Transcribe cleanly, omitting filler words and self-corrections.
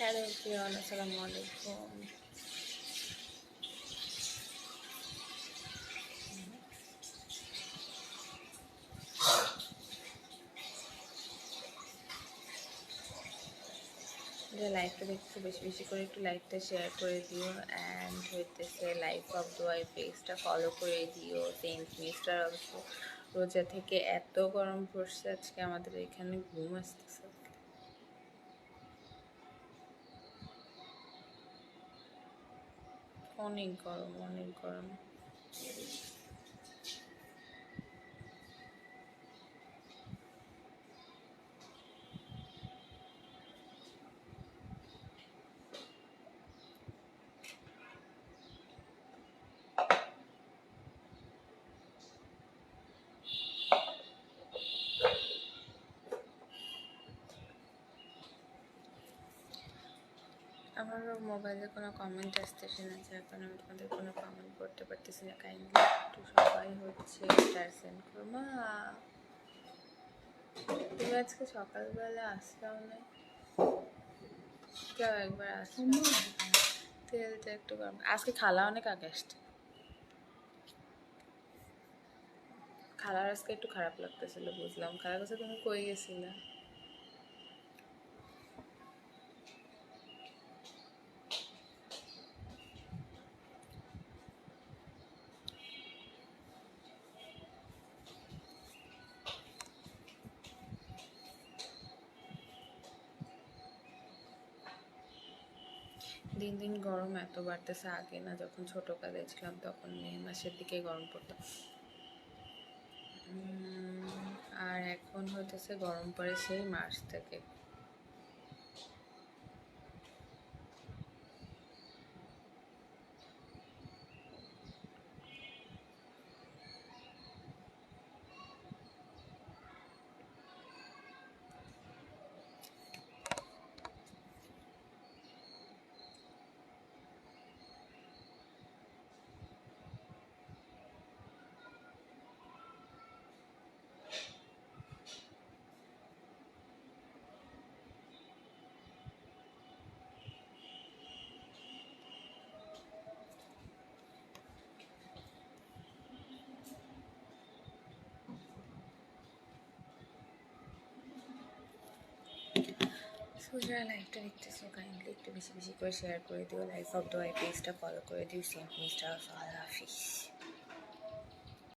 Hello everyone, আসসালামু আলাইকুম। যে লাইভটা দেখতে বেশি বেশি করে একটু লাইভটা শেয়ার করে দিও, অ্যান্ড হইতেছে লাইফ অফ দোয়াই পেজটা ফলো করে দিও। সেন্ট মিস্টার অবশ্য রোজা থেকে এত গরম পড়ছে আজকে আমাদের এখানে, ঘুম আসতেছে। অনেক গরম, অনেক গরম। আমার মোবাইলে কোনো কমেন্ট আসতেছে না, যার কারণে আমি তোমাদের কোনো কমেন্ট করতে পারতেছি না। কাইন্ডলি একটু সবাই হচ্ছে স্টার সেন্ড করো। মা, তুমি আজকে সকালবেলা আসলাম না? কেউ একবার আসলাম, তেলটা একটু গরম। আজকে খালা অনেক আগে আসছে। খালার আজকে একটু খারাপ লাগতেছিল, বুঝলাম। খালার কাছে তুমি কই গেছিলে? দিন দিন গরম এত বাড়তেছে। আগে না, যখন ছোটোকালে ছিলাম তখন মে মাসের দিকে গরম পড়তো, আর এখন হইতেছে গরম পড়ে সেই মার্চ থেকে। যারা লাইভটা দেখতেছো, কাইন্ডলি একটু বেশি বেশি করে শেয়ার করে দিও। লাইফ অফ দোয়াই পেজটা ফলো করে দিও। সেন্ট মিস্টার, আল্লাহ হাফিজ।